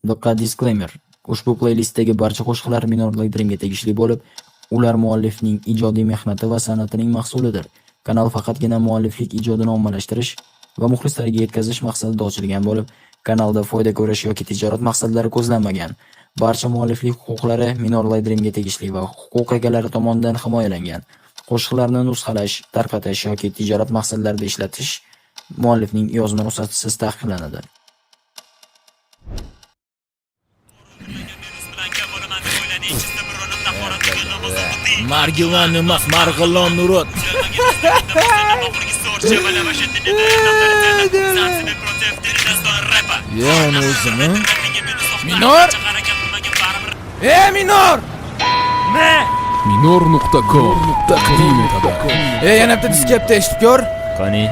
Diqqat, disclaimer. Ushbu playlistdagi barcha qo'shiqlar Minorliq Dreamga tegishli bo'lib, ular muallifning ijodiy mehnati va san'atining mahsulidir. Kanal faqatgina mualliflik ijodini ommalashtirish va muxlislarga yetkazish maqsadida ochilgan bo'lib, kanalda foyda ko'rish yoki tijorat maqsadlari ko'zlanmagan. Barcha mualliflik huquqlari Minorliq Dreamga tegishli va huquq egalari tomonidan himoyalangan. Qo'shiqlarni nusxalash, tarqatish yoki tijorat maqsadlarida ishlatish muallifning yozma ruxsatisiz taqiqlanadi. Margilan emas, Marg'ilon urut. Yana o'zimi? Minor? Minor! Ne? Minor.com taqdim etadi. Yana bitta disketda eshitib ko'r. Qani?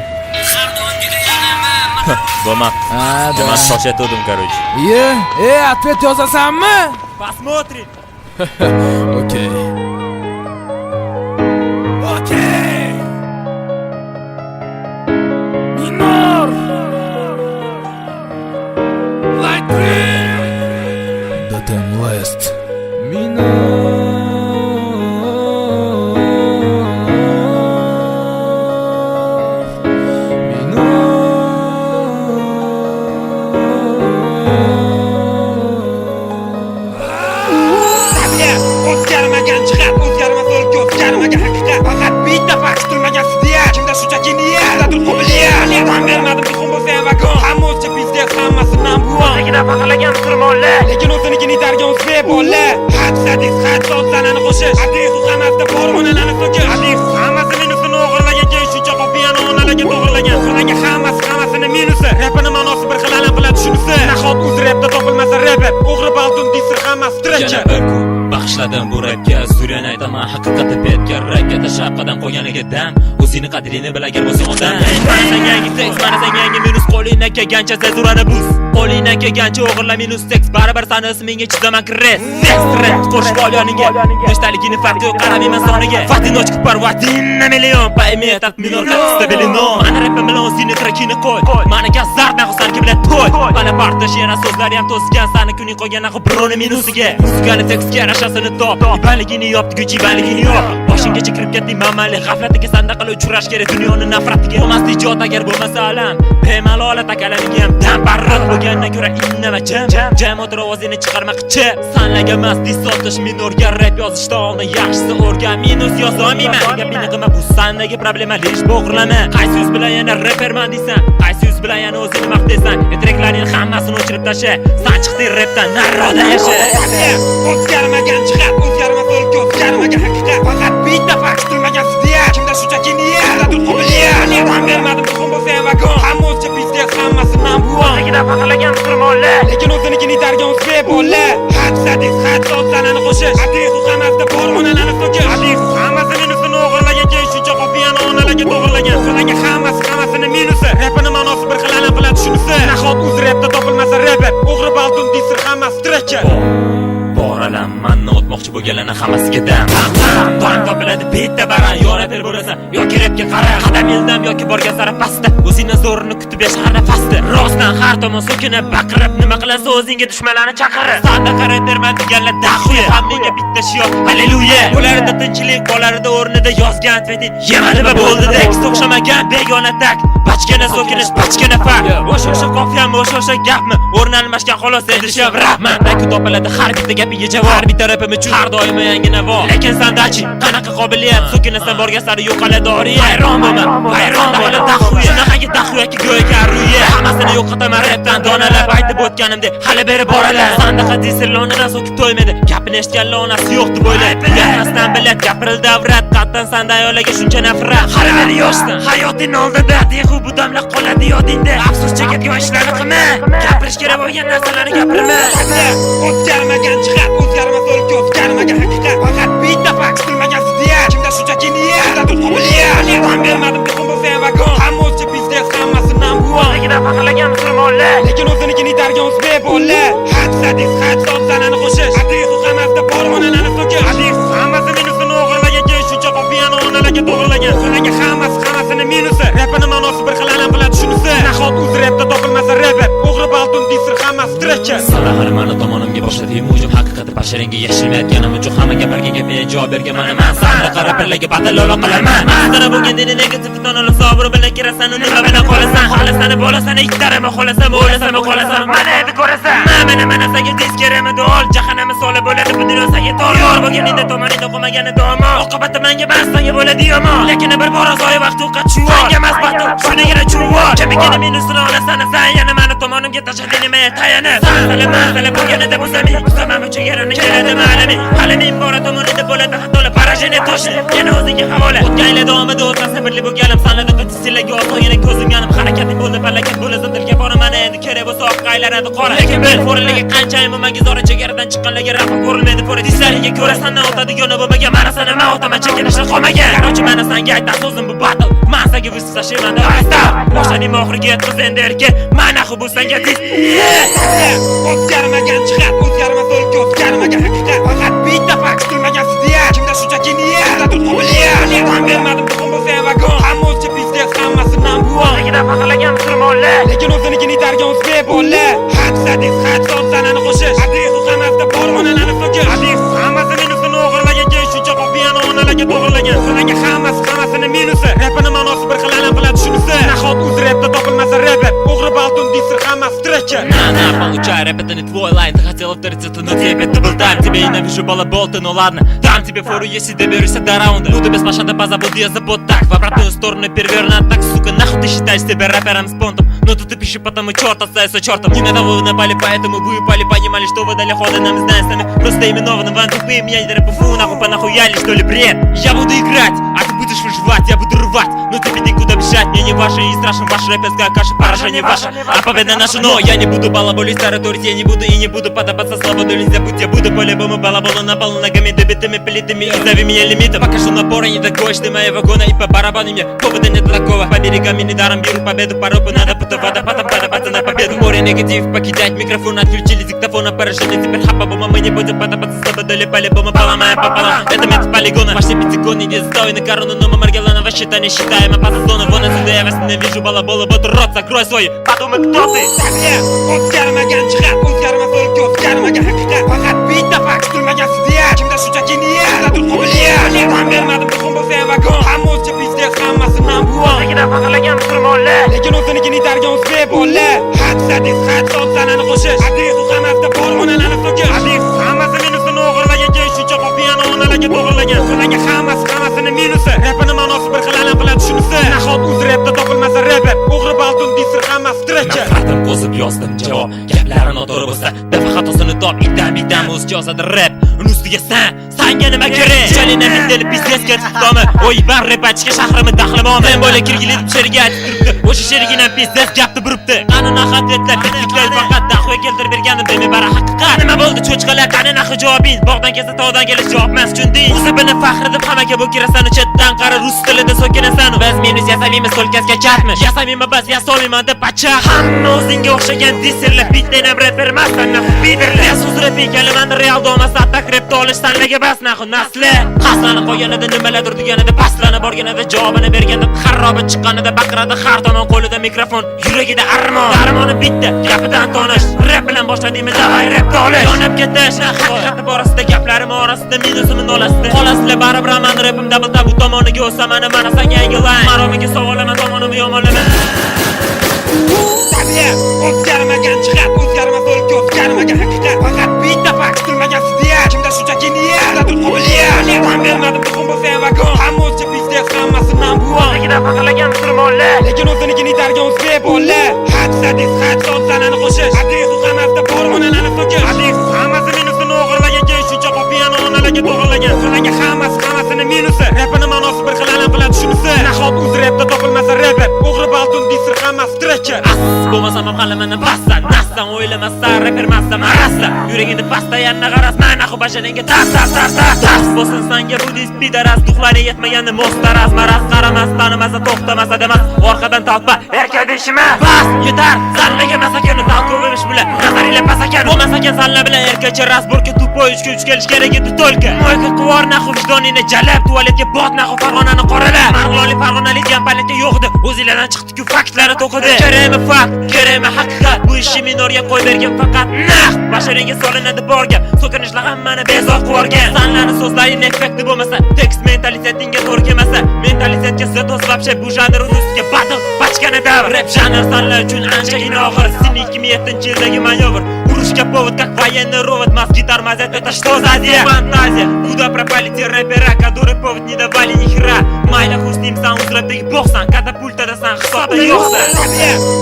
Bo'lma. Demak, shoshatdim, короче. Ответ yozasanmi? Посмотрим. Okey. Minor. Light Dream. The Ten West. O'zgarmagan jihat, o'zgarmas o'lka, o'zgarmagan haqiqat. Faqat bitta fakt kutilmagan sudya. Kimda shunchaki niyat, kimdadir qobiliyat. Tan bermadim tuxum bo'lsa ham vakon. Hamma o'zcha biznes, hammasi nambu. O'zligida faqalagan musulmonlar, lekin o'zinikini itargan o'zbek bolalar. Hadis, so'zlarni qo'shish. Hadis uqamasda formularni so'kish. Hadis hammasi minusini o'g'irlagan keyin shuncha qopiyani onalarga to'g'irlagan. So'nagi hammasini minusi. Rapini ma'nosi bir xil alam qiladi shunisi. Nahot o'z rapda topilmasa rapper. O'g'ri baldun disir hammasi trekker. Bag'ishladim bu rapga, Suriyan aytaman haqiqatni betga, rakka tashab qadam qo'yganiga dam. O'zingni qadrini bilagan bo'lsang odam. Sen yangi tekst, mana sen yangi minus, qo'lingdan kelgancha sezurani buz. Qo'lingdan kelgancha o'g'irla minus tekst, baribir sani ismingga chizaman kres. Stress qo'shib ol yoningga. Nechtaligini farqi yo'q, qaramayman soniga. Vatinочка parvatin na million, payme tat minor stabilino. Mana rapim bilan o'zingni trekini qo'y. Mana gazlar naqsan ki bilan to'y. Mana partash yana so'zlar ham to'sgan, sani kuning qo'ygan aqib bironi minusiga. Muzikani tekstga yarashasini top. Ibanligini yopdi, kuch ibanligini yo'q. Boshinggacha kirib ketding mamali, g'aflatiga sandaqali uchrash kerak dunyoning nafratiga. Bo'lmasdi ijod agar bo'lmasa alam. Bemalol takalarga ham dam barroq bo'lgandan ko'ra innama jam o'tir ovozini chiqarma qichib. Sanlaga emas dis sotish, minorga rap yozishda oldin yaxshisi o'rgan. Minus yozolmayman. Gapingni qilma, bu sandagi problema lesh bo'g'irlama. Qaysi yuz bilan yana rapperman deysan? Qaysi yuz bilan yana o'zingni maqtaysan? Tracklarning hammasini o'chirib tasha. San chiqding rapdan narroda yasha. O'zgarmagan jihat, o'zgarmas o'lka, o'zgarmagan haqiqat. Faqat bitta fakt kutilmagan sudya. Kimda shunchaki niyat, kimdadir qobiliyat. Tan bermadim tuxum bo'lsa ham vakon. Hamma o'zcha biznes, hammasi nambu. O'zligida faqalagan musulmonlar, lekin o'zinikini itargan o'zbek bolalar. Hadis, so'zlarni qo'shish. Hadis uqamasda formularni so'kish. Hadis hammasi minusini o'g'irlagan keyin shuncha qopiyani onalarga to'g'irlagan. So'nagi hammasini minusi. Rapini ma'nosi bir xil alam qiladi shunisi. Nahot o'z rapda topilmasa rapper. O'g'ri baldun disir hammasi trekker. Boralam manni o'tmoqchi bo'lganlarni hammasiga dam. Doim topiladi bitta baran, yo rapper bo'lasan yoki rapga qara. Qadam ildam yoki borgan sari pastda. O'zingni zo'rini kutib yash har nafasda. Rostdan har tomon so'kinib baqirib, nima qilasa o'zingga dushmanlarni chaqirib. Sadaqa rapperman deganlar daxuya. Hammaga bitta shiyor, halleluya. Ularda tinchlik, qolarida o'rnida yozgan tweeting. Yemadi va bo'ldi tekst o'xshamagan begona tak. Bachkana so'kinish, bachkana far. O'sha qofiyam, o'sha gapmi? O'rni almashgan xolos endi shu rahmat. Ku topiladi har bitta gapiga javob. Har bitta rapim uchun har doim yangi navo. Lekin sandachi, qanaqa qobiliyat? So'kinasan borgan sari yo'qoladi oriya. Hayron bo'lma daxuya. Shunaqangi daxuyaki go'yga ruya. Hammasini yo'qotaman rapdan donalab aytib o'tganimdek. Hali beri boralar. Sandaqa disirlonidan so'kib to'ymadi. Gapini eshitganlar onasi yo'q deb o'yladi. Gapirmasdan bilad, gapirildi avrat. Qatdan sandayolarga shuncha nafrat. Hali beri yoshdan hayoting oldida. Dehu bu damlar qoladi yodingda. Afsus chekib yoshlarni qilma. Gapirish kerak bo'lgan narsalarni gapirma. O'zgarmagan jihat, o'zgarmas o'lka, o'zgarmagan haqiqat. Faqat bitta fakt kutilmagan sudya. Kimda shunchaki niyat, kimdadir qobiliyat. Tan bermadim tuxum bo'lsa ham vakon. Hamma o'zcha biznes, hammasi nambu. O'zligida faqalagan musulmonlar, lekin o'zinikini itargan o'zbek bolalar. Hadis, so'zlarni qo'shish. Hadis uqamasda formularni so'kish. Hadis hammasi minusini o'g'irlagan keyin shuncha qopiyani onalarga to'g'irlagan. So'nagi hammasini minusi. Rapini ma'nosi bir xil alam qiladi shunisi. Nahot o'z rapda topilmasa rapper. O'g'ri baldun disir hammasi trekker. Salahar mani tomonimga boshladi hujum haqiqati basharangga yashirmayotganim uchun hamma gaplarga men javob berganman emas. Sanda qaraplarga bataloq qilaman. Mana bo'lganda negativ tonal sabr bilan kirasan uni bilan qolasan. Xohlasan bo'lasan ikkitarama xohlasan o'ylasan qolasan. Mana endi ko'rasan. Mana senga teskarama dol jahannam misoli bo'ladi bu dunyo senga tor. Yor bo'lganingda tomoningda qolmagani domo. Oqibati menga emas senga bo'ladi yomon. Lekin bir bora zoyi vaqt o'qat shu. Senga emas baxtu shunigina chuvar. Kimligini men ustuna olasan sen yana mani tomonimga tashlading men tayanib. Masala bo'lganida bu zamin samam uchun yaranib keladi ma'lumi. Halining bora tomonida bo'ladi xatolar parajini toshi. Yana o'zingga havola. O'tganlar davomida o'tmasa birli bo'lganim sanada qitisilarga o'tog'ini ko'zim yanib harakatim bo'ldi balakat bo'lsa dilga boraman endi kerak bo'lsa oqqa aylanadi qora. Lekin bil forliga qanchayin bo'lmagan zora chegaradan chiqqanlarga rafa ko'rilmaydi pora. Dislariga ko'ra sandan o'tadigan bo'lmagan mana sana men o'taman chekinishni qolmagan. Qarochi mana senga aytdim so'zim bu battle. Men senga vus tashlayman asta. Boshladim oxiriga yetib endi erkak. Mana xu bu senga dis. O'zgarmagan jihat, o'zgarmas o'lka, o'zgarmagan haqiqat. Faqat bitta fakt kutilmagan ziddiyat. Kimda shunchaki niyat, kimdadir qobiliyat. Tan bermadim tuxum bo'lsa vagon. Hamma o'zcha biznes hammasi number one. Legida faqalagan musulmonlar. Lekin o'zinikini itargan o'zbek bola. Hadis, had sonsanani qo'shish. Hadis hammasi bor onanani so'kish. Hadis hammasi minusini o'g'irlagan keyin shuncha qopiyani onalarga to'g'irlagan. Senga hammasini minusi. Rapini ma'nosi bir xil alam qiladi shunisi. Nahot o'z rapda topilmasa rapper. O'g'ri balton disir hammasi trekker. На, получай, рэп это не твой лайн. Ты хотел вториться, но тебе дабл тайм. Тебе ненавижу балаболты, ну ладно. Дам тебе фору, если доберешься до раунда. Ну ты без пошанда позабуду, я забуду так. В обратную сторону переверну так, сука. Нахуй ты считаешь себя рэпером с понтом? Но тут ты пишешь, потому черт остается чертом. Не на того вы напали, поэтому вы упали. Понимали, что вы дали хода нам знаем сами. Просто именованы вам тупые. Меня не рэпуфу, нахуй понахуяли, что ли бред. Я буду играть, а ты будешь выживать. Я буду рвать, но тебе никуда бежать. Мне не ваше и страшно, ваша рэперская каша. Поражение ваше, а победа наша. Но я не буду балаболить, тараторить. Я не буду и не буду подобаться слободу. Нельзя будь, я буду по-любому балаболу на полу. Ногами добитыми плитами. И зови меня лимитом. Покажу напора, не догонишь ты мои вагоны. И по барабану мне повода нет такого. По берегам недаром беру победу. По ропу надо путать водопадом, подобаться на победу. Море негатив, покидать микрофон. Отключили диктофон, поражение. Теперь хапа-бума, мы не будем подобаться слободу. Или по-любому поломаем пополам. Это метод полигона. Пошли пятикон, иди застой на корону. Но мы Маргеланова счета не считаем. А по зону вон отсюда я вас ненавижу. Балаболу, вот рот закрой свой. Подумай, кто ты? O'zgarmagan jihat, o'zgarmas o'lka, o'zgarmagan haqiqat. Faqat bitta fakt kutilmagan ziddiyat. Kimda shunchaki niyat, kimdadir qobiliyat. Tan bermadim tuxum bo'lsa vagon. Hamma o'zcha biznes hammasi number one. Legida faqalagan musulmonlar. Lekin o'zinikini itargan o'zbek bola. Hadis, had sonsanani qo'shish. Hadis hammasi bor onanani so'kish. Hadis hammasi minusini o'g'irlagan keyin shuncha qopiyani onalarga to'g'irlagan. Senga hammasini minusi. Rapini ma'nosi bir xil alam qiladi shunisi. Nahot o'z rapda topilmasa rapper. O'g'ri balton disir hammasi trekker. Xatim qo'zib yozdim javob. Gaplari noto'g'ri bo'lsa, dafa xatosini top. Bitam o'zcha yozadi rap. Uni ustiga senga nima kerak? Chalina mindeli biznesga tiqtomi. O'y bar rap aytishga shahrimni daxlimomi. Sen bola kirgili deb sherga aytib turibdi. O'sha sherigina biznes gapni buribdi. Qanina xatletlar, fiklar faqat daxva keltirib berganim demi bara haqiqat. Nima bo'ldi cho'chqalar? Qanina xijobing? Bog'dan kelsa tog'dan kelish javob emas chunding. O'zibini faxr deb hammaga bu kirasan, chetdan qara rus tilida so'kinasan. Biz minus yasamimiz to'lkasga chatmish. Yasamimiz bas yasomiman deb pachaq. Hamma o'zingga o'xshagan disirlar, bitdan rapper emassan, bidirlar. So'z rap ekanman, real do'mas atak rap olish sanlarga bas naxu nasli. Qaslanib qolganida nimalardir deganida pastlanib borganida javobini berganda xaroba chiqqanida baqiradi har tomon qo'lida mikrofon, yuragida armon. Darmoni bitta, gapidan tonish. Rap bilan boshladingmi davay rap olish. Yonib ketish, haqiqati borasida gaplarim orasida minusimni olasida. Qolasizlar baribir men rapim double bu tomoniga o'sam mana senga yangi line. Maromiga savolaman tomonimni yomonlaman. O'zgarmagan jihat, o'zgarmas o'lka, o'zgarmagan haqiqat. Faqat bitta fakt kutilmagan ziddiyat. Kimda shunchaki niyat, kimdadir qobiliyat. Tan bermadim tuxum bo'lsa vagon. Hamma o'zcha biznes hammasi number one. Legida faqalagan musulmonlar. Lekin o'zinikini itargan o'zbek bola. Hadis, had sonsanani qo'shish. Hadis hammasi bor onanani so'kish. Hadis hammasi minusini o'g'irlagan keyin shuncha qopiyani onalarga to'g'irlagan. Senga hammasini minusi. Rapini ma'nosi bir xil alam qiladi shunisi. Nahot o'z rapda topilmasa rapper. O'g'ri balton disir hammasi trekker. Bo'lmasam ham qalamani bassan, nassan o'ylamasdan rapper bermasdan arasda yuragingni pastda yana qaras naxu basharingga tas bo'lsin sanga budist pidaras duxlari yetmaganda mostaras maras qaramas tanimasa to'xtamasa demas orqadan talpa erkak deyishima bas yetar zallaga masakani talqo'mish bilan nazariyle pasakan bo'lmasakan salla bilan erkakcha rasburga tupoy 3 ga 3 kelish kerak edi to'lka moyka quvor naxu vijdoningni jalab tualetga bot naxu farg'onani qorala Farg'onali degan paytda yo'q edi o'zinglardan chiqdi-ku faktlari to'qidi kerakmi fakt kerakmi haqiqat bu ishni minorga qo'y bergan faqat naq basharingga solinadi bor gap so'kinishlar hammani bezor qilgan sanlarni so'zlaring effekti bo'lmasa tekst mentalitetingga to'g'ri kelmasa mentalitetga zid вообще bu janr ustiga battle bachkana davr rap janr sanlar uchun anchagina og'ir Sin 2007-yildagi manevr Urushga повод как военный ровод Мас гитар мазет это что за Азия? Фантазия Куда пропали те рэпера которые повод не давали ни хера Майля хуй с ним сам узрабдagi boqsan katapultadasan hisobda yo'qsan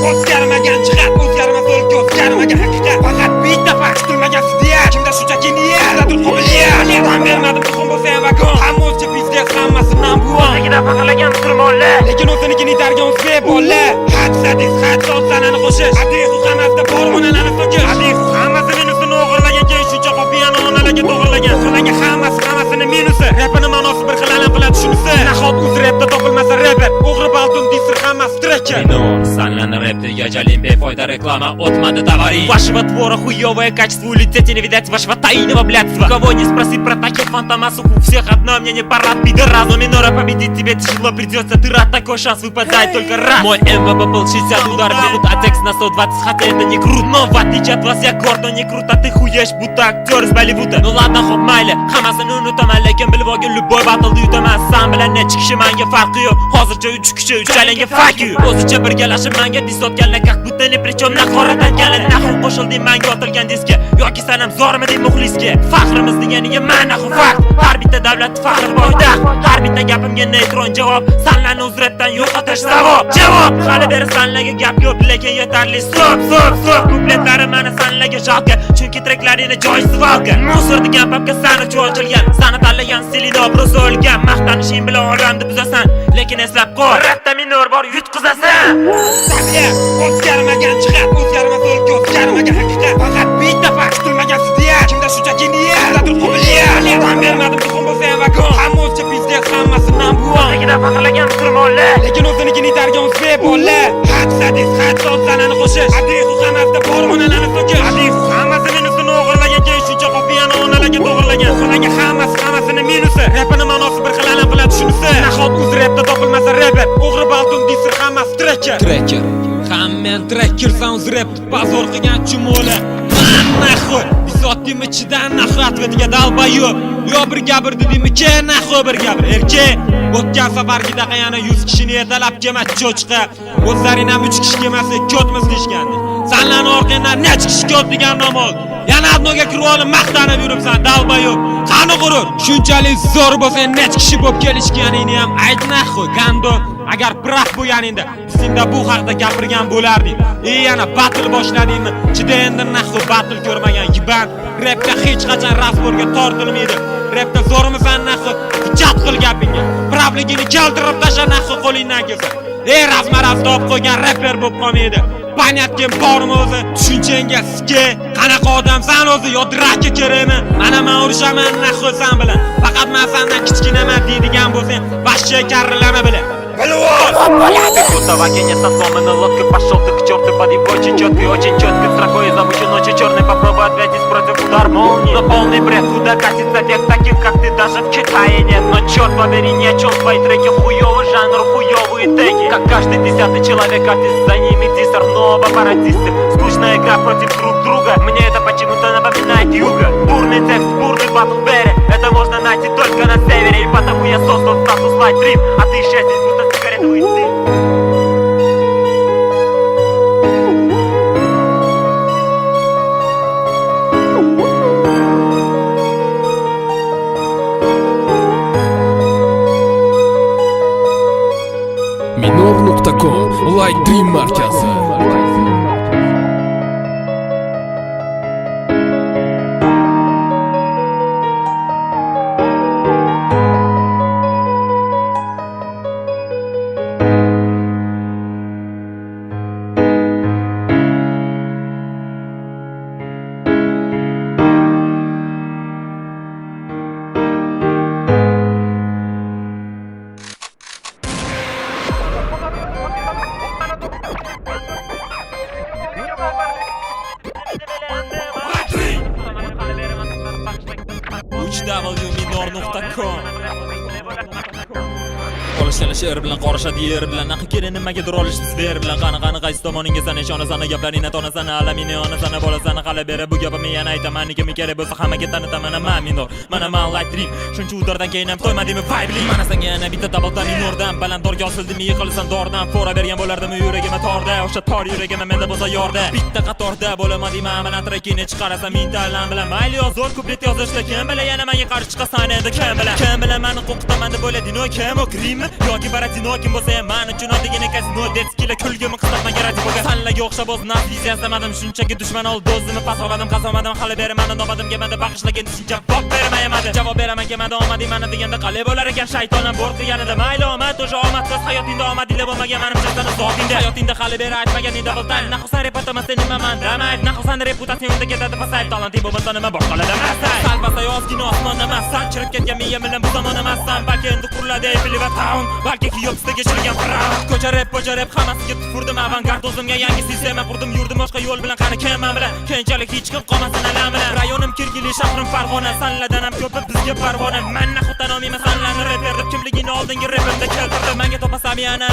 o'zgarmagan jihat o'zgarmas o'lka o'zgarmagan haqiqat faqat bitta fakt kutilmagan fidya kimda shunchaki niyat dadil qobiliyat tan bermadim tuxum bo'lsa ham vagon hamma o'zcha biznes hammasi number one Ligida faqalagan musulmonlar lekin o'zinikini itargan o'zbek bolalar had sadis had so'zlarni qo'shish hadis hammasi bormonani so'kish hadis hammasi minusini o'g'irlagan keyin shuncha qopiyani onalarga to'g'irlagan so'laga hammasini minusi rapini ma'nosi bir xil alam qiladi shunisi nahot o'z rapda topilmasa reper o'g'ri baltum disr hammasi trekker Санлана рэп ты яджалим бефойда реклама отмада товарищ Вашего твора хуёвое качество улететь и не видать вашего тайного блядства Кого не спроси про таких фантомасов у всех одно мнение парад пидорас Но минора победить тебе тяжело придется Ты рад такой шанс выпадает только раз Мой МВП был 60 удар в минут а текст на 120 хотя это не круто Но в отличие от вас я горд, но не круто Ты хуешь будто актер из Болливуда Ну ладно хоп майли hammasini unutaman lekin bilib olgin любой battle'da yutaman San bilan ne chiqishi menga farqi yo'q Hozircha 3 kishi 3 alanga fuck you O'zicha birgalashib menga dis otganlar как будто ni причем naqorat aytganlar Naxu qo'shilding menga otilgan diskka Yoki sanam zormiding muxlisga Faxrimiz deganiga men naxu fakt Har bitta davlat faxr poytaxt Har bitta gapimga neutron javob Sanlarni uzratdan yo'qotish savob Javob hali beri sanlarga gap yo'q lekin yetarli stop Kupletlari meni sanlarga jalka Chunki treklaringni joysiz valka Musor degan papka sani uchun ochilgan Sani tanlagan stilida obro'z o'lgan Maqtanishing bilan olamni buzasan Lekin eslab qol Rapda minor bor yutqizasan Tabiya o'zgarmagan jihat o'zgarmas o'lka o'zgarmagan haqiqat faqat bitta fakt kutilmagan fidya kimda shunchaki niyat dadil qobiliyat tan bermadim tuxum bo'lsa ham vagon hamma o'zcha biznes hammasi number one Ligida faqalagan musulmonlar lekin o'zinikini itargan o'zbek bolalar had sadis had so'zlarni qo'shish hadis hammasi bormonani so'kish hadis hammasi minusini o'g'irlagan keyin shuncha qopiyani onalarga to'g'irlagan so'laga hammasini minusi rapini ma'nosi bir xil alam qiladi shunisi nahot o'z rapda topilmasa reper o'g'ri baltum disr hammasi trekker hammen trekkersan o'z rap bozor qilgan chumola naxu bisotdim ichidan naxu atvetiga dalbayo'b yo bir gapir dedimmi ke naxu bir gapir erkak o'tgan safargidaqa yana 100 kishini yetalab kelmas cho'chqa o'zlaring ham 3 kishi kelmasa ko'tmiz deyishgandi sanlarni orqangdan necha kishi ko't degan nomol yana adnoga kirib olib maqtanib yuribsan dalbayo'b qani g'urur shunchalik zo'r bo'lsang necha kishi bo'lib kelishganingni ham ayt naxu gando agar praf bo'lganingda bizingda bu haqda gapirgan bo'larding yana battle boshladingmi chida endi naxu battle ko'rmagan yiban rapda hech qachon rasborga tortilmaydi rapda zo'rmisan naxu chat qil gapingga pravligini keltirib tasha naxu qo'lingdan kelsa razmaraz topib qo'ygan rapper bo'lib qolmaydi Panyatkim bormi o'zi tushunchangga ske qanaqa odamsan o'zi yo drakka kerakmi mana men urushaman naxu san bilan faqat men sendan kichkinaman deydigan bo'lsang vashcha karrilama bilan Ты кутоваки не со сломанной лодкой Пошел ты к черту под его очень четкой строкой Замучу ночью черный попробуй ответить против удар молнии Но полный бред, куда катится век таких как ты даже в Китае нет Но черт побери, ни о чем твои треки Хуёвый жанр, хуёвые теги Как каждый 10-й человек, артист за ними диссер Но оба пародисты, скучная игра против друг друга Мне это почему-то напоминает юга Бурный текст, бурный батл бэри Это можно найти только на севере И потому я создал статус Light Dream А ты счастье будто сигаретовый дым Minor.com Light Dream markazi www.minor.com Olishgan she'r bilan qorishadi yer bilan naqi kerak nimagadir olishsiz ber bilan qani qaysi tomoningizdan ishonasana gaplaringni tonasana alamini onasana bolasana qala bera bu gapimni yana aytaman nega kerak bo'lsa hammaga tanitaman man minor mana man like dream shuncha udardan keyin ham to'ymadimi vibe mana senga yana bitta tabaqda minordan balandorga osildim yiqilsam dordan fora bergan bo'lardim yuragimga torda o'sha tor yuragimga menda bo'lsa yorda bitta qatorda bo'lamadimi mana trekini chiqarasam intalan bilan mayli yozur kuplet yozishda kim bilan yana menga qarshi chiqasan endi kim bilan meni qo'rqitaman deb o'ylading kim o'krim yoki baratino kim bo'lsa ham men uchun oddiygina kazino detskila kulgimni qisqatmagan radioga sanlarga o'xshab o'z nafsini yasamadim shunchaki dushman oldi o'zimni pasovadim qasomadim hali beraman nobadim kelmadi bag'ishlagan tushuncha javob beraman javob beraman kelmadi omading mana deganda qalay bo'lar ekan shaytonam bor qilganida mayli omad o'sha omadsiz hayotingda omadingda bo'lmagan menimcha sana zotingda hayotingda hali beri aytmagan edi double naxusan reputaman sen nimaman damayt naxusan reputatsiyonda ketadi pasayib talanting bo'lmasa nima boshqalardan asay salbasa yozgina osmonda emassan chirib ketgan miya bilan bu zamon emassan balki endi quriladi Eiffel va Town balki Kiyevsdagi chirgan Brown ko'cha rap hammasiga tufurdim avangard o'zimga yangi sistema qurdim yurdim boshqa yo'l bilan qani kim men bilan keyinchalik hech kim qolmasin alam bilan rayonim Kirgili shahrim Farg'ona sanlardan ham ko'pi bizga parvona men naxutan olmayman sanlarni reper deb kimligini oldingi rapimda keltirdim menga topasam yana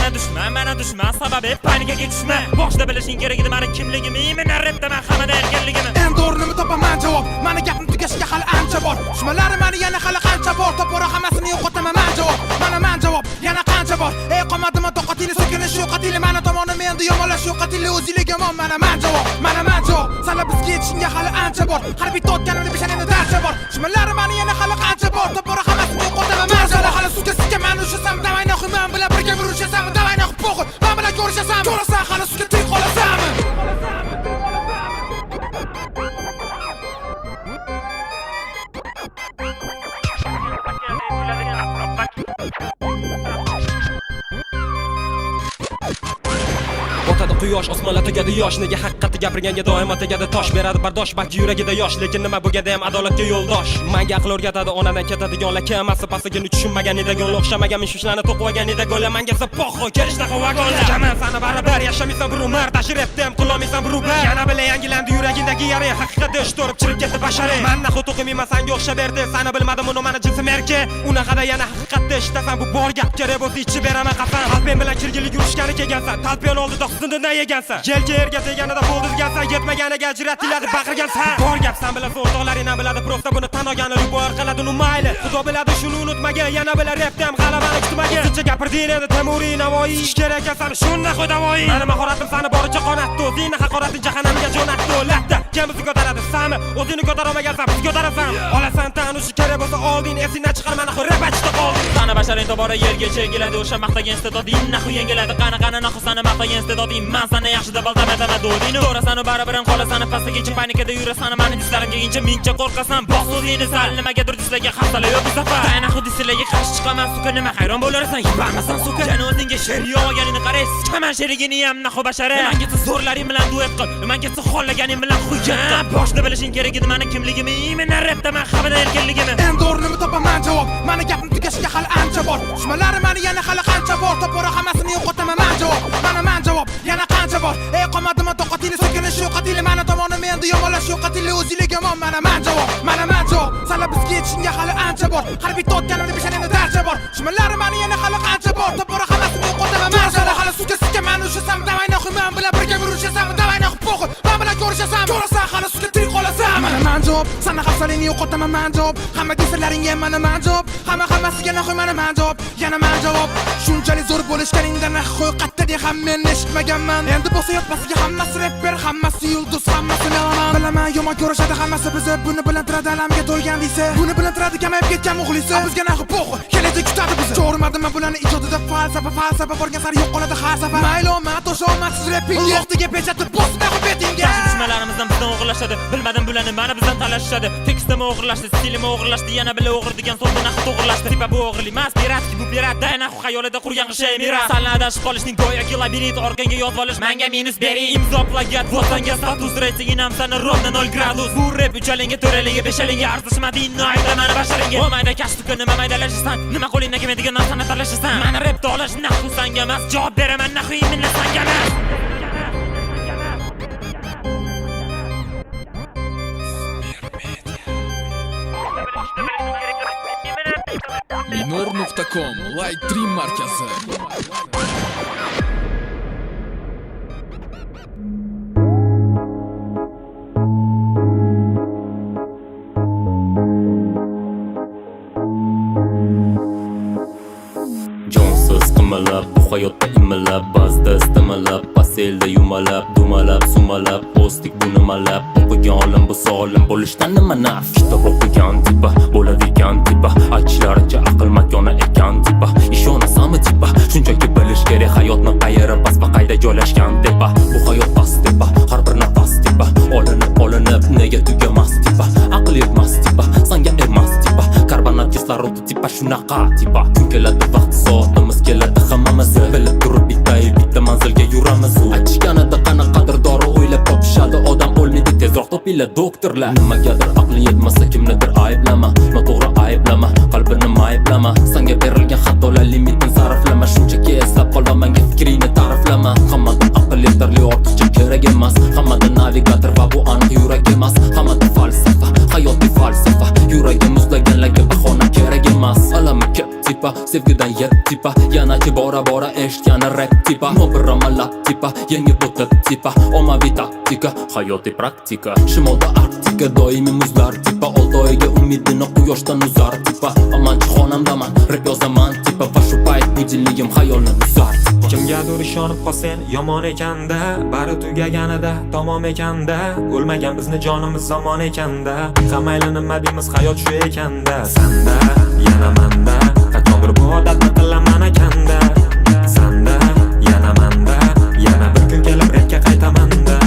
mana dushman sababi panikaga tushma boshda bilishing kerak edi meni kimligimni men rapda men hammada erkinligimni endi o'rnimni topaman javob mana gapim tugashiga hali ancha bor dushmanlarim meni yana hali qancha bor topora hammasini yo'qotaman man javob mana man javob yana qancha bor ey qomadimi toqatingni so'kinish yo'qatingni mana tomonim endi yomonlash yo'qatingni o'zinglik yomon mana man javob sanlar bizga yetishingga hali ancha bor har bitta o'tganimni bishanimni darcha bor dushmanlarim meni yana hali qancha bor topora hammasini yo'qotaman man javob hali sutga mani urishasan davay naxuy men bilan birga urishasan davay naxuy po'xu men bilan ko'rishasan ko'rasan hali sutga tirik qolasanmi Botadi quyosh osmonlar tegadi yosh nega haqiqatni gapirganga doimo tegadi tosh beradi bardosh balki yuragida yosh lekin nima bo'lganda ham adolatga yo'ldosh menga aql o'rgatadi onadan ketadiganlar kemasi pasligini tushunmagan edagonlar o'xshamagan mishmishlarni to'qib olgan edagonlar menga poxo kelishdaqa vagonlar jaman sana baribir yashamaysan bir umr tashrifda ham qilolmaysan bir ubar yana bilan yangilandi yuragingdagi yara haqiqatda ish to'rib chirib ketdi bashariy men naxu to'qimayman senga o'xshab berdi sana bilmadim uni mana jinsim erki unaqada yana haqiqatda ishtasan bu bor gap kerak bo'lsa ichib beraman qasam talpen bilan kirgilik yurishgani kelgansan talpen oldida husnidan yegansan yelka yerga teganida bo'ldi degansan yetmaganiga ajratiladi baqirgansan bor gap san bilan o'rtoqlaring ham biladi prosta buni tan olgani rubor qiladi uni mayli xudo biladi shuni unutmagin yana bilan rapda ham g'alabani kutmagin shuncha gapirding endi Temuriy Navoiy ish kerak ekan shunda xudovoy meni mahoratim sani boricha qonatdi o'zingni haqorating jahannamga jo'natdi latta kim bizni ko'taradi sami o'zingni ko'tarolmagansan biz ko'tarasan olasan tan ushi kerak bo'lsa olding esingdan chiqar mana rapachda qolding sana basharing tobora yerga chegiladi o'sha maqtagan istedoding naxu yengiladi qani naxu sani maqtagan istedoding men sana yaxshi deb aldamaman do'dingni to'rasani baribir ham qolasan pastgacha panikada yurasan meni dislarim kelguncha mingcha qo'rqasan bos o'zingni sal nimagadir dislarga hafsala yo'q bu safar naxu dislarga qarshi chiqaman suka nima hayron bo'larsan yubamasan suka jani o'zingga sher yo'g'ganini qaraysiz chiqaman sherigini ham naxu bashara menga zo'rlaring bilan duet qil menga xohlaganing bilan hujjat boshda bilishing kerak edi meni kimligimni men rapda men xabarda erkinligimni endi o'rnimni topaman javob mana gapim tugashiga hali ancha bor dushmanlarim meni yana hali qancha bor topora hammasini yo'qotaman man javob yana qancha bor ey qomadimi toqatingni so'kinish yo'qatingni mana tomonim endi yomonlash yo'qatingni o'zinglik yomon mana man javob sanlar bizga yetishingga hali ancha bor har bitta o'tganimni bishanimni darcha bor dushmanlarim meni yana hali qancha bor topora hammasini yo'qotaman man javob hali sutga mani urishasan davay naxuy men bilan birga urishasan davay naxuy po'xu men bilan ko'rishasan ko'rasan hali sutga tirik qolasan mana man javob sana hafsalingni yo'qotaman man javob hamma desallaringga mana man javob hammasiga naxuy mana man javob yana man javob shunchalik zo'r bo'lishganingda naxuy qatta de ham men eshitmaganman endi bo'lsa yotmasiga hammasi rapper hammasi yulduz hammasi melaman bilaman yomon ko'rishadi hammasi bizni buni bilan tiradi alamga to'lgan deysa buni bilan tiradi kamayib ketgan muxlisi bizga naxuy po'xu kelajak kutadi bizni ko'rmadimmi bularni ijodida falsafa borgan sari yo'q qoladi har safar mayli omad o'sha omadsiz rapping yo'qdiga pechatib bosib naxuy betingga dushmanlarimizdan bizdan o'g'irlashadi bilmadim bularni mana bizdan talashishadi tekstim o'g'irlashdi stilim o'g'irlashdi yana bile o'g'ir degan so'zni naxu to'g'irlashdi tipa bu o'g'irlik emas piratki bu piratda naxu xayolida qurgan shay miras sanlar adashib qolishning go'yoki labirint orqangga yozib olish menga minus bering imzo plagiat votanga status reytingin ham sana rovna 0 gradus bu rap uchalinga to'ralinga beshalinga arzishmadi innoyda mana basharinga bo'lmaydi kashtuka nima maydalashasan nima qo'lingdan kelmaydigan narsani talashasan mana rapda olish naxu sanga emas javob beraman naxu minna sanga emas Minor.com Light Dream markazi. Jonsiz qimalab, bu hayotda imalab, ba'zida istamalab, paselda yumalab, dumalab, sumalab, o'stik bu nimalab, o'qigan olim bu solim bo'lishdan nima naf? Kitob o'qigan tipa, bo'ladigan tipa, aytishlaricha aql makoni ekan tipa, ishonasanmi tipa? Shunchaki bilish kerak hayotni qayerda past va qayda joylashgan tepa. Bu hayot past tepa, har bir nafas tepa, olinib nega tugamas tepa, aql yetmas tepa, sanga emas tepa, karbonat kislorodi tepa, shunaqa tepa. Kun keladi vaqt soatimiz keladi hammamiz bilib turib bitta manzilga yuramiz. Aytishganida qanaqadir dori o'ylab topishadi odam o'lmaydi tezroq topinglar doktorlar. Nimagadir aqli yetmasa kimnidir ayblama, noto'g'ri ayblama, qalbini mayblama, senga berilgan xatolar limitini sarflama, shunchaki eslab qol va menga fikringni ta'riflama. Hammada aql yetarli ortiqcha kerak emas, hammada navigator va bu aniq yurak emas, hammada falsafa, hayotiy falsafa, yuragi muzlaganlarga bahona kerak emas. Alami ko'p tipa, sevgidan yet tipa, yanachi bora eshitgani rap tipa, bir amalab tipa, yangi bo'tib tipa, ommaviy taktika, hayotiy praktika. Shimolda Arktika doimiy muzlar tipa, oltoyiga umidini quyoshdan uzar tipa, amanchi xonamdaman, rap yozaman tipa, va shu payt budilligim xayolni buzar tipa. Kimgadir ishonib qolsang yomon ekanda, bari tugaganida tamom ekanda, o'lmagan bizni jonimiz zamon ekanda, qamayli nima deymiz hayot shu ekanda. Sanda yana manda, qachondir bu odatni qilaman ekanda. Sanda yana manda, yana bir kun kelib repga qaytamanda.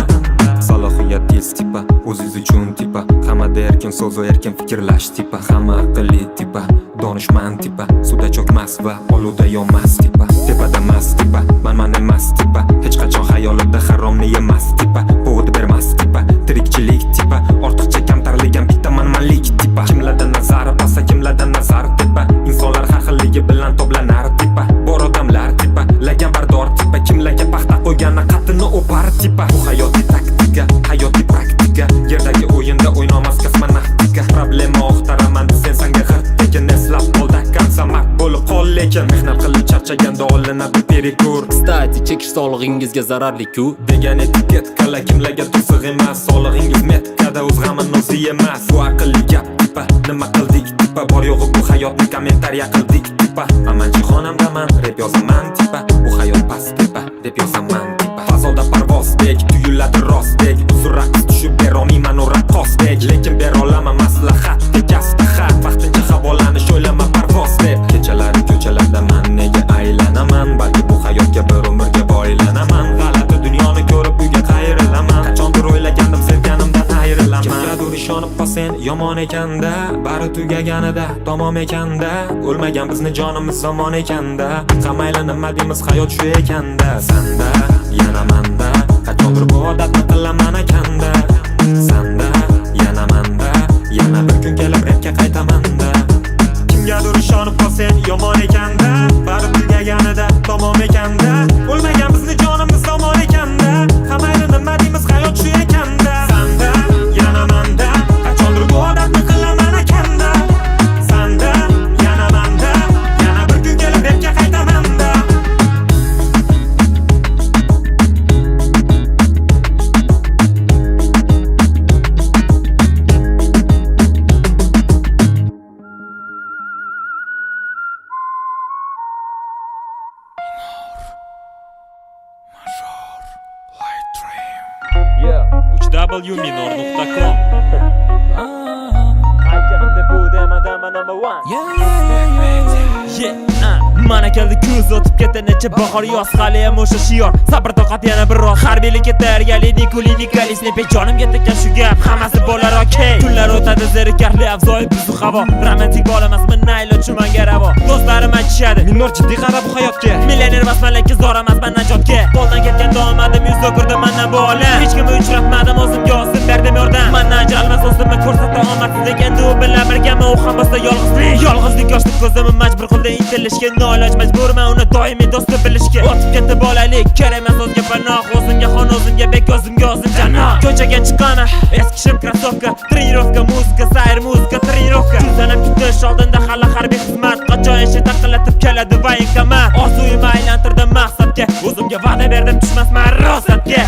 Salohiyat tez tipa, o'zingiz uchun tipa, hammada erkin so'z va erkin fikrlash tipa, hamma aqlli tipa, donishmand tipa, suvda cho'kmas va oluvda yonmas tipa, tepada mas tipa, man emas tipa, hech qachon xayolida haromni yemas tipa, povod bermas tipa, tirikchilik tipa, ortiqcha kamtarlik ham bitta manmanlik tipa, kimlardan nazar pasa, kimlardan nazar tipa, insonlar har xilligi bilan to'planar tipa, bor odamlar tipa, lagan bardor tipa, kimlarga paxta qo'ygani qattini o'par tipa. Bu hayotiy taktika, hayotiy praktika, yerdagi o'yinda o'ynamas kosmonavtika. Problema oqtaraman sen sanga g'irttekin, eslab qolda konsamat bo'lib qol, lekin mehnat qilib charchaganda olinadi perikur. Kstati, chekish sog'lig'ingizga zararli-ku degan etiketkala kimlarga to'siq emas, sog'lig'ingiz metkada o'z g'amini o'zi yemas. Bu aqlli gap tipa, nima qildik tipa, bor yo'g'i bu hayotni kommentariya qildik tipa, amanchi xonamdaman, rap yozaman tipa, bu hayot past tipa, deb yozaman tipa. Fazoda parvozdek, tuyuladi rostdek, uzr raqs tushib berolmayman u raqqosdek, lekin berolaman maslahat, tekasta xat, vaqtincha havolanish o'ylama parvoz deb. Kechalari ko'chalarda man nega aylanaman, balki bu hayotga bir umrga boylanaman, g'alati dunyoni ko'rib uyga qayrilaman, qachondir o'ylagandim sevganimdan ayrilaman. Kimgadir ishonib qolsang yomon ekanda, bari tugaganida tamom ekanda, o'lmagan bizni jonimiz zamon ekanda, qamayli nima deymiz hayot shu ekanda. Sanda yana manda, qachondir bu odatni qilaman ekanda. Sanda yana manda, yana bir kun kelib repga qaytamanda. Kimgadir ishonib qolsang yomon ekanda, bari tugaganida tamom ekanda, o'lmagan bizni jonimiz zamon ekanda, qamayli nima deymiz hayot shu ekanda. Sanda yana manda, qachondir bu odatni qilaman ekanda. Sanda yana manda, yana bir kun kelib repga qaytamanda. www.minor.com Mana keldi kuz o'tib ketdi necha bahor yoz, hali ham o'sha shior, sabr toqat yana bir roz, harbiylikka tayyorgarlik, kulinikalisni jonimga tekkan shu gap, hammasi bo'lar okey. Kunlar o'tadi zerikarli avzoyi buzu havo, romantik bo'lamasman naylo chumanga ravo, do'stlarim aytishadi minor jiddiy qara bu hayotga, millioner emasman lekin zor emasman najotga, qo'ldan ketgan domadim yuz o'girdi mendan bu olam, hech kimni uchratmadim o'zimga o'zim berdim yordam, mendan ajralmas o'zimni ko'rsatdi omadsizlik, endi u bilan birgaman, u ham bo'lsa yolg'izlik yoshli ko'zimni majbur qildi intilishga, noiloj majburman uni doimiy do'sti bilishga. O'tib ketdi bolalik, kerak emas o'zga panoh, o'zimga xon, o'zimga bek, o'zimga o'zim jannat. Ko'chaga chiqaman, eski shim krossovka, trenirovka, muzika, sayr muzika, trenirovka. Sanam kutish oldinda hali harbiy xizmat, qachon ishi taqillatib keladi voyenkomat. Orzuyimni aylantirdim maqsadga, o'zimga va'da berdim tushmasman rosatga.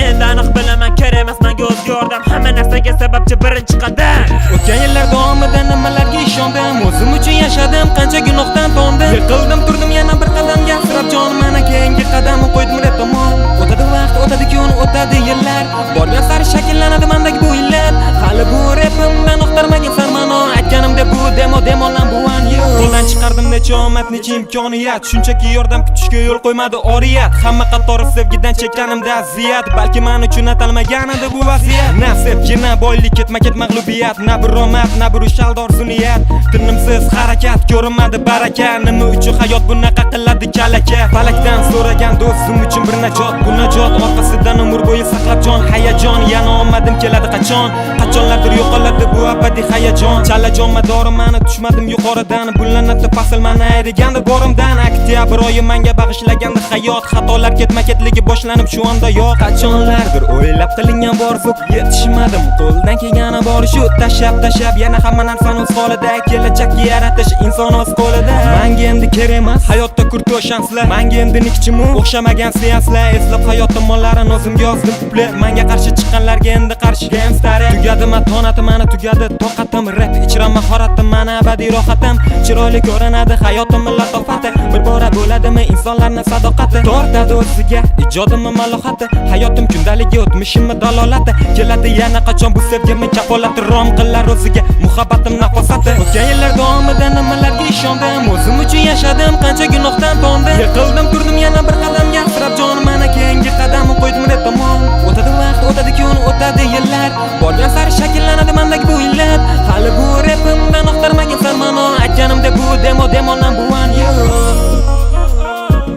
Endi aniq bilaman, kerak emas menga o'zga yordam, hamma narsaga sababchi birinchi qadam. O'tgan yillar davomida nimalarga ishondim, o'zim uchun yashadim, qancha gunohdan tondim. Yiqildim, turdim yana bir qadamga, sirab jonim mana keyingi qadamni qo'ydim rep tomon. O'tadi vaqt, o'tadi kun, o'tadi yillar, borgan sari shakllanadi mendagi bu illat. Hali bu repimdan uqtirmagan sarmano, aytganimdek bu demolan bu an yo'q. Qo'ldan chiqardim necha omad, necha imkoniyat, shunchaki yordam kutishga yo'l qo'ymadi oriyat. Hamma qatori sevgidan chekkanimda aziyat, balki men uchun atalmagan edi bu vaziyat. Nasibgina boylik, ketma-ket mag'lubiyat, na bir omad, na bir shaldor suniyat. Tinimsiz harakat, ko'rinmadi baraka, nima uchun hayot bunaqa qiladi kalaka. Falakdan so'ragan do'stim uchun bir najot, bu najot orqasidan umr bo'yi saqlab jon hayajon. Yana omadim keladi qachon, qachonlardir yo'qoladi bu abadiy hayajon. Chalajon madorim meni tushmadim yuqoridan, bullanadi fasl meni ayrigandi borimdan. Oktyabr oyi menga bag'ishlagandi hayot, xatolar ketma-ketligi boshlanib shu onda yo'q. Qachonlardir o'ylab qilingan orzu, yetishmadim qo'ldan kelgani bor shu. Tashab yana hamma narsani o'z holida, kelajakni yaratish inson o'z qo'lida. Menga endi kerak emas hayotda kurtosh shanslar, menga endi nikchimu o'xshamagan seanslar. Eslab hayot tomonlarini o'zimga yozdim kuplet, menga qarshi chiqqanlarga endi qarshi gangster. Tugadi matonati meni, tugadi toqatim, rap ichra mahoratim meni, abadiy rohatim. Chiroyli ko'rinadi hayotim latofati, bir bora bo'ladimi insonlarning sadoqati. Tortadi o'ziga ijodimni malohati, hayotim kundaligi, o'tmishimni dalolati. Keladi yana qachon bu sevgimni kafolati, rom qilar o'ziga muhabbatim nafosati. O'tgan yillar davomida nimalarga ishondim, o'zim uchun yashadim, qancha gunohdan tondim. Yiqildim, turdim yana bir qadamga, sirab jonim mana keyingi qadamni qo'ydim rep tomon. O'tadi vaqt, o'tadi kun, o'tadi yillar, borgan sari shakllanadi mendagi bu illat. Hali bu repimdan uqtirmagan sarmano, aytganimdek bu demolan bu an yo'q.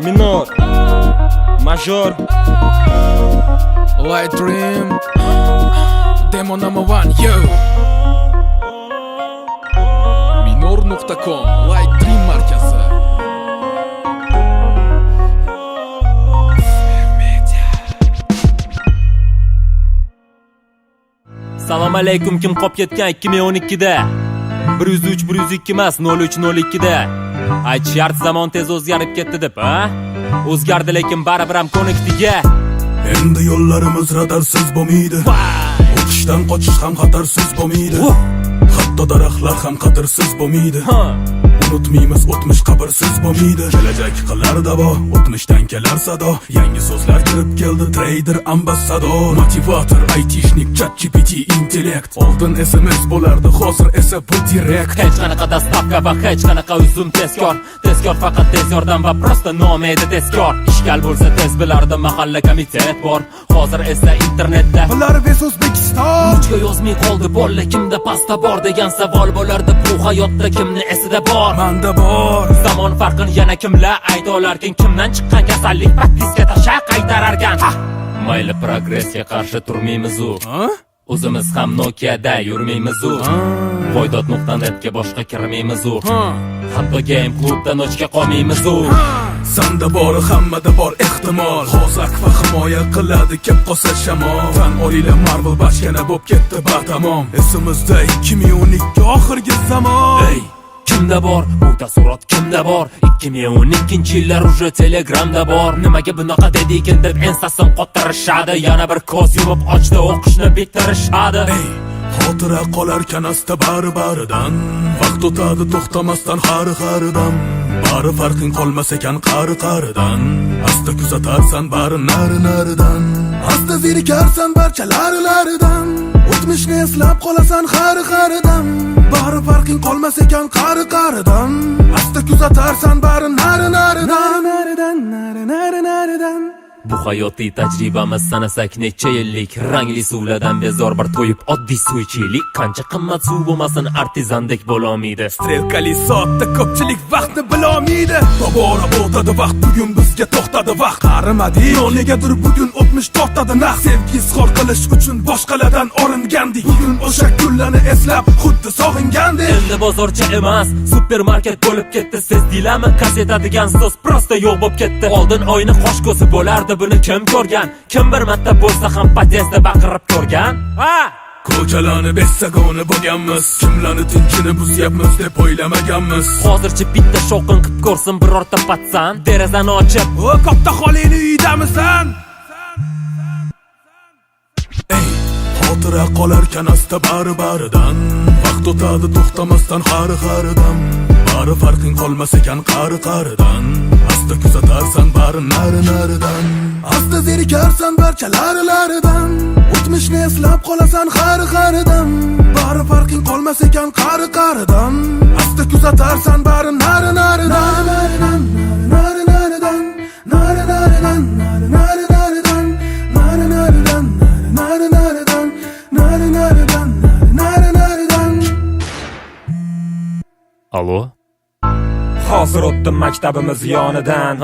Minor, major, Light Dream, demo number 1, yo. Minor.com, Light Dream markasi. Assalomu alaykum, kim qolib ketgan 2012da? 103 102 emas, 03 02da. Aytishardi zamon tez o'zgarib ketdi deb, ha? O'zgardi lekin baribir ham ko'nikdiga. Endi yo'llarimiz radarsiz bo'lmaydi. O'qishdan qochish ham xatarsiz bo'lmaydi. Hatto daraxtlar ham qadrsiz bo'lmaydi. Unutmaymiz o'tmish qabrsiz bo'lmaydi. Kelajak qilar davo, o'tmishdan kelar sado. Yangi so'zlar kirib keldi, trader, ambassador, motivator, aytishnik, ChatGPT, intellekt. Oldin SMS bo'lardi, hozir esa bu direkt. Hech qanaqa dastavka va hech qanaqa uzum tezkor. Tezkor faqat tez yordam va prosta nomi edi tezkor. Ishkal bo'lsa tez bilardi, mahalla komitet bor. Hozir esa internetda Bularves O'zbekiston. Uchga yozmay qoldi bolla, kimda pasta bor degan savol bo'lardi. Bu hayotda kimni esida bor? Manda bor. Zamon farqini yana kimlar ayta olarkin? Kimdan chiqqan kasallik propiska tasha qaytararkan? Mayli progressga qarshi turmaymiz u. O'zimiz ham Nokia'da yurmaymiz u. Voydot.netga boshqa kirmaymiz u. Hatto game klubdan ochga qolmaymiz u. Sanda bor, hammada bor ehtimol. Hozak va himoya qiladi kim qolsa shamol. Tan olinglar, Marvel bachkana bo'lib ketdi batamom. Esimizda 2012 oxirgi zamon. Ey, kimda bor bu taassurot, kimda bor? 2012-yillar uje Telegramda bor. Nimaga bunaqa dedikin deb ensasim qotirishadi. Yana bir ko'z yumib ochdi, o'qishni bitirishadi. Xotira qolarkan asta bari-baridan. Vaqt o'tadi to'xtamasdan har-haridan. Bari farqing qolmas ekan qari-qaridan. Asta kuzatarsan bari nari-naridan. Asta zerikarsan barcha lari-laridan. O'tmishni eslab qolasan har-haridan. Bari farqing qolmas ekan qari-qaridan. Asta kuzatarsan bari nari-naridan. Nari-naridan. Bu hayotiy tajribamiz sanasak necha yillik. Rangli suvlardan bezor bir to'yib oddiy suvchilik. Qancha qimmat suv bo'lmasin artizandek bo'lolmaydi. Strelkali soatda ko'pchilik vaqtni bilolmaydi. Tobora o'tadi vaqt, bugun bizga to'xtadi vaqt. Qarimadik, negadir bugun o'tmish tortadi naq. Sevgi izhor qilish uchun boshqalardan olingandik. Bugun o'sha kunlarni eslab xuddi sog'ingandik. Endi bozorcha emas, supermarket bo'lib ketdi. Sezdinglarmi? Kaseta degan so'z prosta yo'q bo'lib ketdi. Oldin oyni qosh ko'zi bo'lardi, Dunyoda buni kim ko'rgan? Kim bir marta bo'lsa ham podyezdda baqirib ko'rgan? Ha! Ko'chalarni bessagona bo'lganmiz, kimlarni tinchini buzyapmiz deb o'ylamaganmiz. Hozircha bitta shovqin qilib ko'rsin birorta patsan, derazani ochib, O katta xolini uydamisan? Ey, xotira qolarkan asta bari-baridan, vaqt o'tadi to'xtamasdan xari-xaridan. Bari farqing qolmas ekan qari-qaridan, asta kuzatarsan bari nari-naridan, asta zerikarsan barcha lari-laridan, o'tmishni eslab qolasan xari-xaridan. Bari farqing qolmas ekan qari-qaridan, asta kuzatarsan bari nari-naridan, nari-naridan, nari-naridan, nari-naridan, nari-naridan, nari-naridan, nari-naridan, nari-naridan. Allo? Hozir o'tdim maktabimiz yonidan.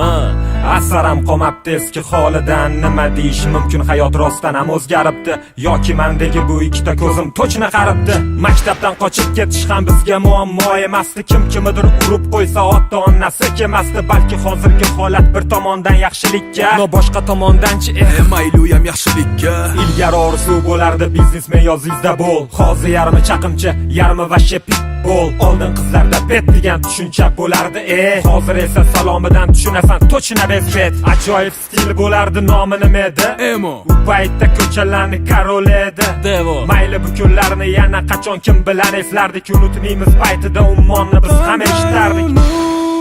Asaram qolmabdi eski holidan. Nima deyish mumkin, hayot rostdan ham o'zgaribdi yoki mendagi bu ikkita ko'zim to'chna qaribdi. Maktabdan qochib ketish ham bizga muammo emasdi. Kim kimidir urib qo'ysa ota-onasi kelmasdi. Balki hozirgi holat bir tomondan yaxshilikka, no boshqa tomondanchi Mayli u ham yaxshilikka. ilgari orzu bo'lardi biznesmen yozingizda bo'l. Hozir yarmi chaqimchi, yarmi vashshe pitbull. Oldin qizlarda bet degan tushuncha bo'lardi. Hozir esa salomidan tushunasan to'chna bezbet. Ajoyib stil bo'lardi, nomi nima edi? Emo. U paytda ko'chalarni karol edi. Devo. Mayli bu kunlarni yana qachon kim bilan eslardik. Unutmaymiz paytida ummonni biz ham eshitardik.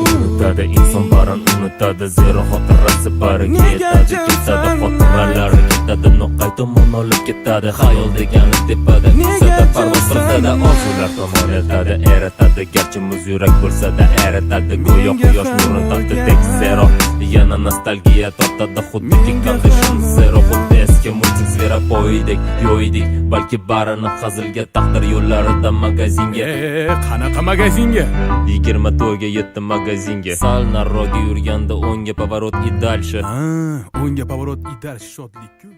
Unutadi inson baran unutadi, zero xotirasi bari ketadi. Ketadi xotiralari ketadi, noqay tomon olib ketadi. Xayol degani tepada, ketsada parvoz qiladi, orzular tomon eltadi. Eritadi garchi muz yurak bo'lsa-da eritadi. Go'yo quyosh nurini taqdidek zero, yana nostalgiya tortadi. Xuddiki kaldishim zero, xuddi eski multik zveropoydek yo'ydik. Balki barini hazilga, taqdir yo'llarida magazinga. Qanaqa magazinga? 20 to'yga yetdi magazinga. Sal nariroqga yurganda o'ngga поворот и дальше. O'ngga поворот и дальше shodlik-ku.